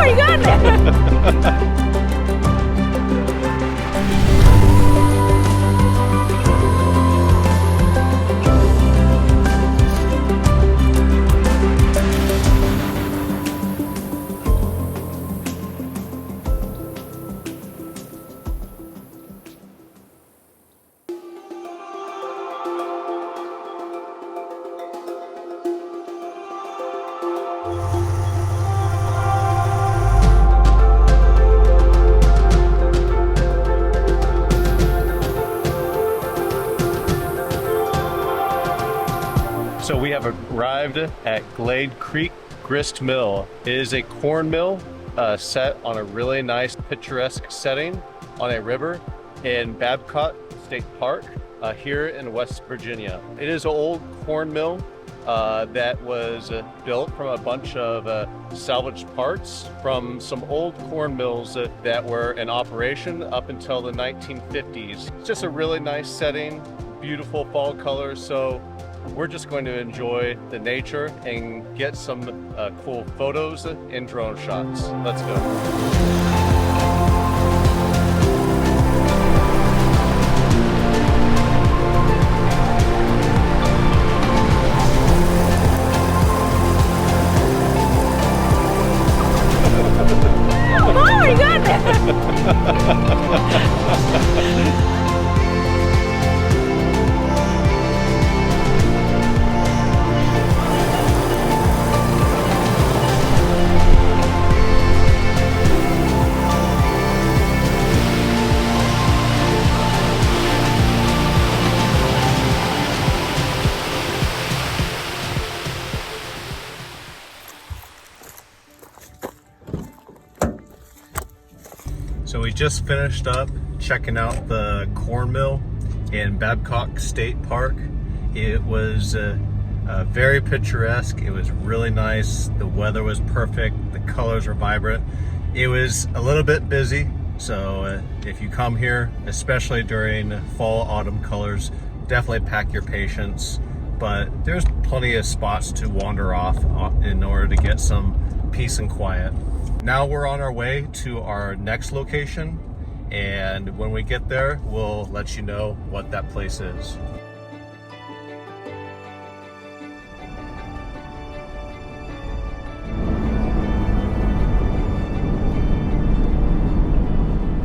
my goodness! So we have arrived at Glade Creek Grist Mill. It is a corn mill set on a really nice picturesque setting on a river in Babcock State Park here in West Virginia. It is an old corn mill that was built from a bunch of salvaged parts from some old corn mills that were in operation up until the 1950s. It's just a really nice setting, beautiful fall colors. So we're just going to enjoy the nature and get some cool photos and drone shots. Let's go. Oh my goodness! So we just finished up checking out the corn mill in Babcock State Park. It was very picturesque. It was really nice. The weather was perfect. The colors were vibrant. It was a little bit busy. So if you come here, especially during fall, autumn colors, definitely pack your patience. But there's plenty of spots to wander off in order to get some peace and quiet. Now we're on our way to our next location, and when we get there, we'll let you know what that place is.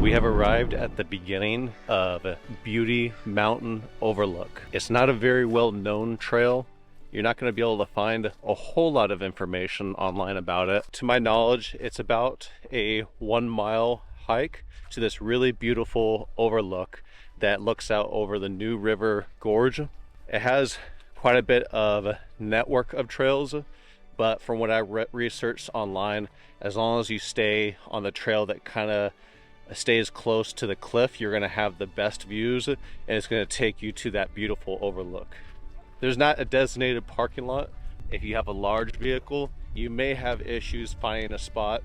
We have arrived at the beginning of Beauty Mountain Overlook. It's not a very well-known trail. You're not going to be able to find a whole lot of information online about it. To my knowledge, it's about a 1 mile hike to this really beautiful overlook that looks out over the New River Gorge. It has quite a bit of network of trails, but from what I researched online, as long as you stay on the trail that kind of stays close to the cliff, you're going to have the best views, and it's going to take you to that beautiful overlook. There's not a designated parking lot. If you have a large vehicle, you may have issues finding a spot,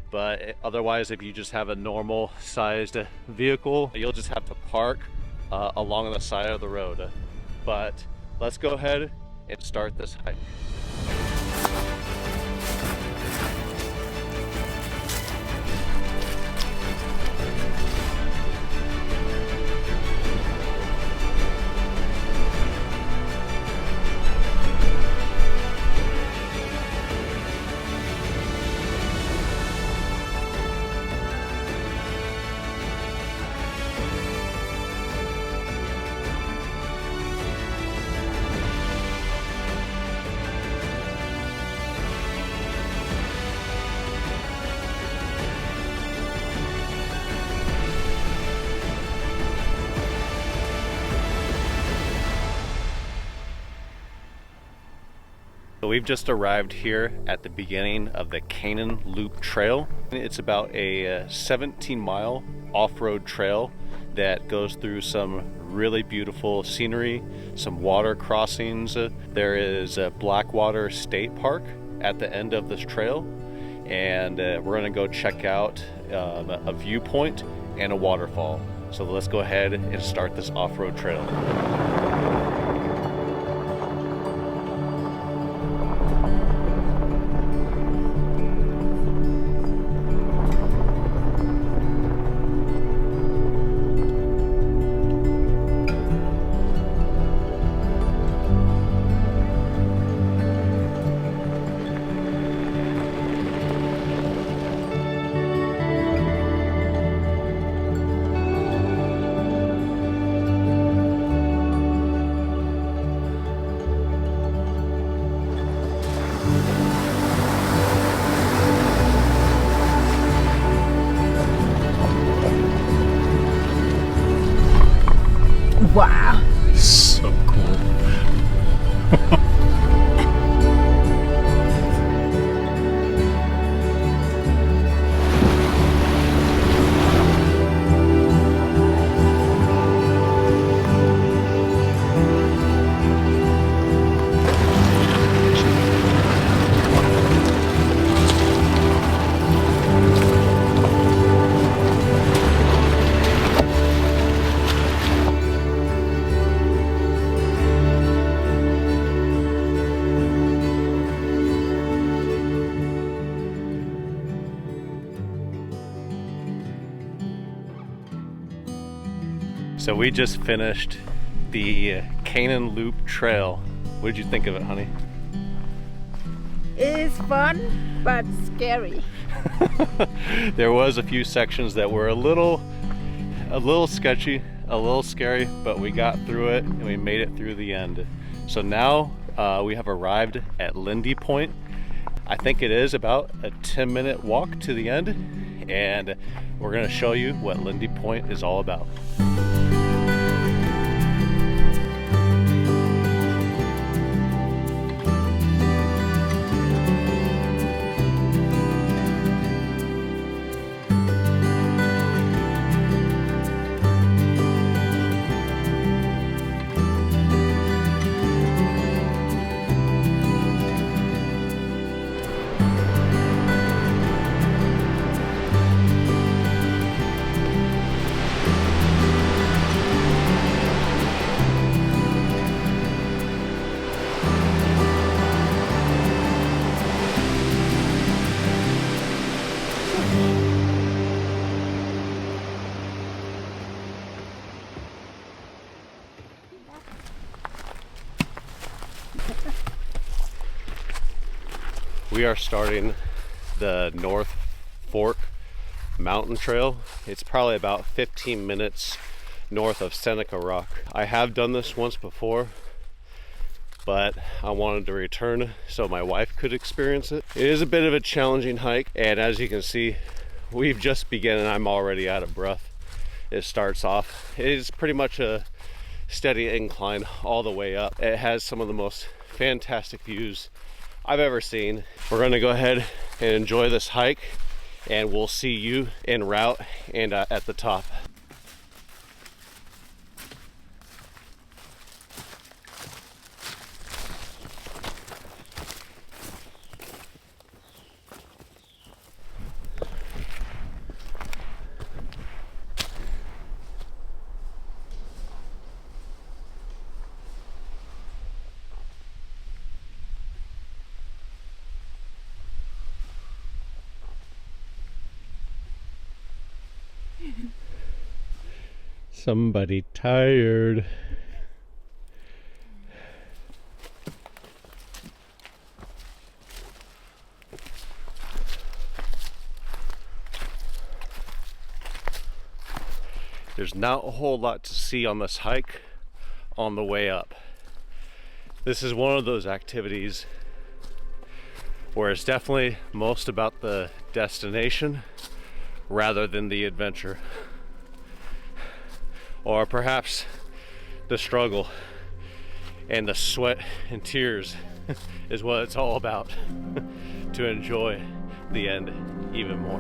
but otherwise, if you just have a normal sized vehicle, you'll just have to park along the side of the road. But let's go ahead and start this hike. So we've just arrived here at the beginning of the Canaan Loop Trail. It's about a 17-mile off-road trail that goes through some really beautiful scenery, some water crossings. There is a Blackwater State Park at the end of this trail, and we're gonna go check out a viewpoint and a waterfall. So let's go ahead and start this off-road trail. So we just finished the Canaan Loop Trail. What did you think of it, honey? It is fun, but scary. There was a few sections that were a little sketchy, a little scary, but we got through it and we made it through the end. So now we have arrived at Lindy Point. I think it is about a 10-minute walk to the end, and we're going to show you what Lindy Point is all about. We are starting the North Fork Mountain Trail. It's probably about 15 minutes north of Seneca Rock. I have done this once before, but I wanted to return so my wife could experience it. It is a bit of a challenging hike, and as you can see, we've just begun and I'm already out of breath. It starts off, it is pretty much a steady incline all the way up. It has some of the most fantastic views I've ever seen. We're going to go ahead and enjoy this hike, and we'll see you en route and at the top. Somebody tired. There's not a whole lot to see on this hike on the way up. This is one of those activities where it's definitely most about the destination rather than the adventure. Or perhaps the struggle and the sweat and tears is what it's all about to enjoy the end even more.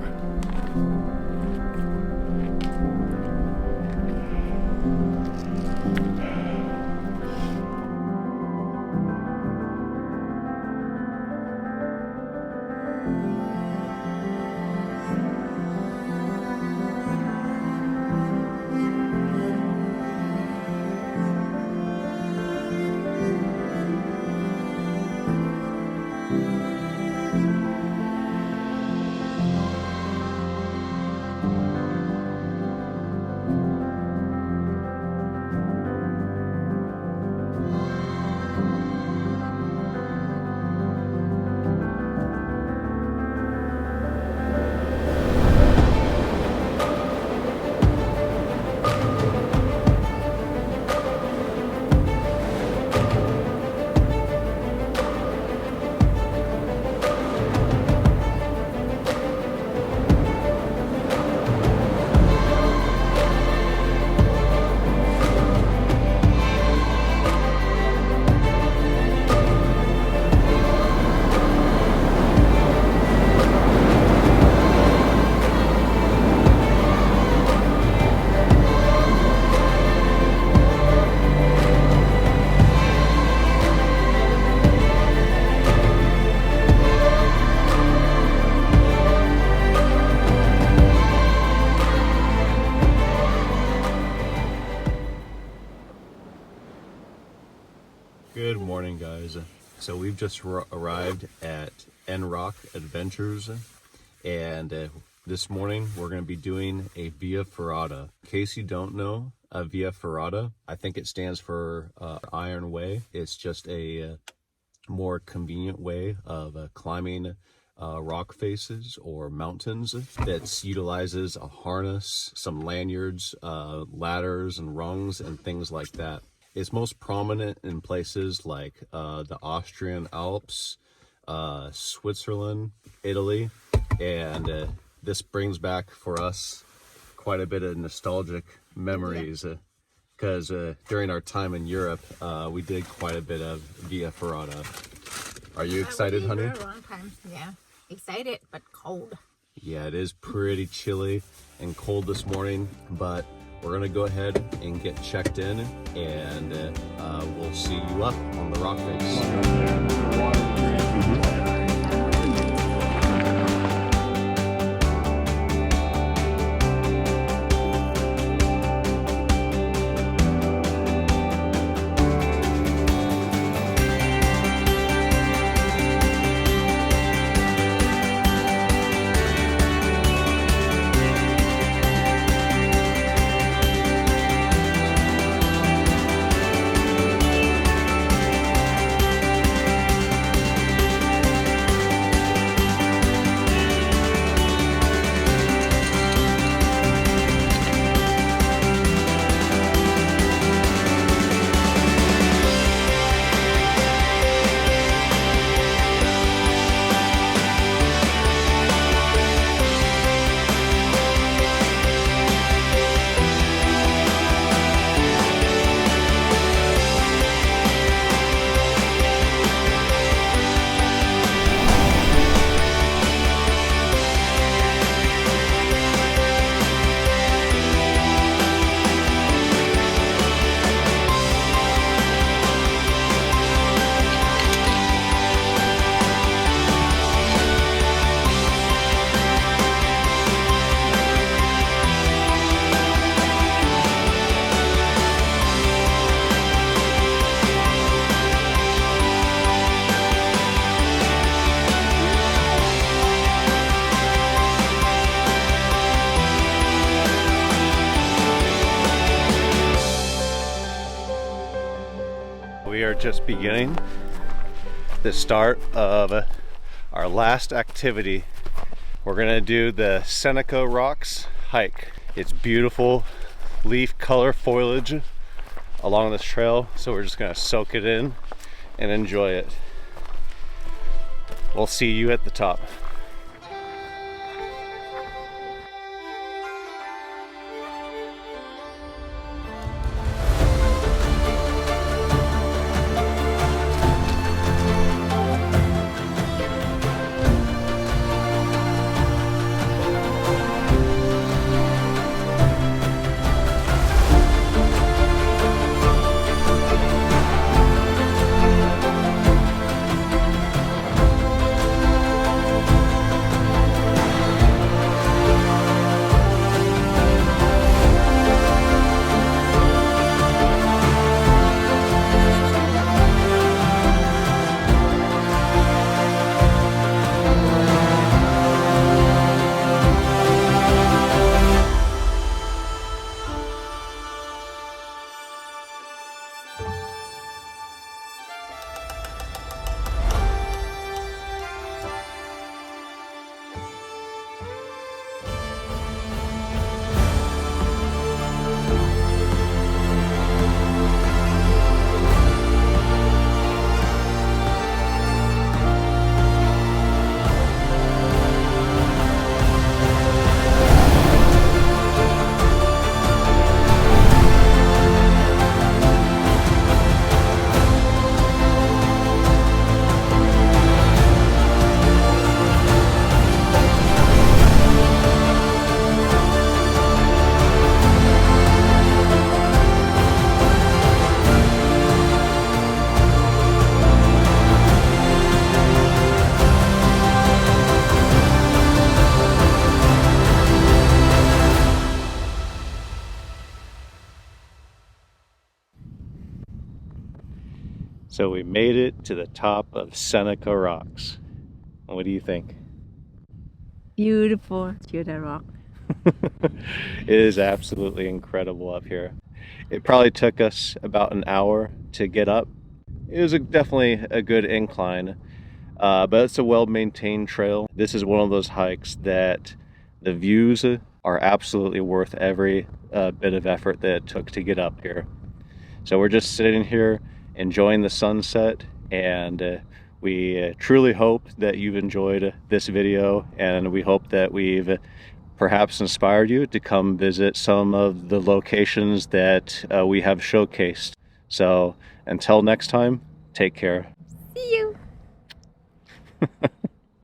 Good morning, guys. So we've just arrived at NRock Adventures, and This morning we're going to be doing a Via Ferrata. In case you don't know, a Via Ferrata, I think it stands for Iron Way. It's just a more convenient way of climbing rock faces or mountains that utilizes a harness, some lanyards, ladders and rungs and things like that. It's most prominent in places like the Austrian Alps, Switzerland, Italy, and this brings back for us quite a bit of nostalgic memories because during our time in Europe, we did quite a bit of Via Ferrata. Are you excited, honey? For a long time. Yeah, excited but cold. Yeah, it is pretty chilly and cold this morning, but we're gonna go ahead and get checked in, and we'll see you up on the rock face. We are just beginning the start of our last activity. We're gonna do the Seneca Rocks hike. It's beautiful leaf color foliage along this trail, so we're just gonna soak it in and enjoy it. We'll see you at the top. So we made it to the top of Seneca Rocks. What do you think? Beautiful Chimney Rock. It is absolutely incredible up here. It probably took us about an hour to get up. It was definitely a good incline, but it's a well-maintained trail. This is one of those hikes that the views are absolutely worth every bit of effort that it took to get up here. So we're just sitting here enjoying the sunset, and we truly hope that you've enjoyed this video, and we hope that we've perhaps inspired you to come visit some of the locations that we have showcased. So until next time, take care. See you.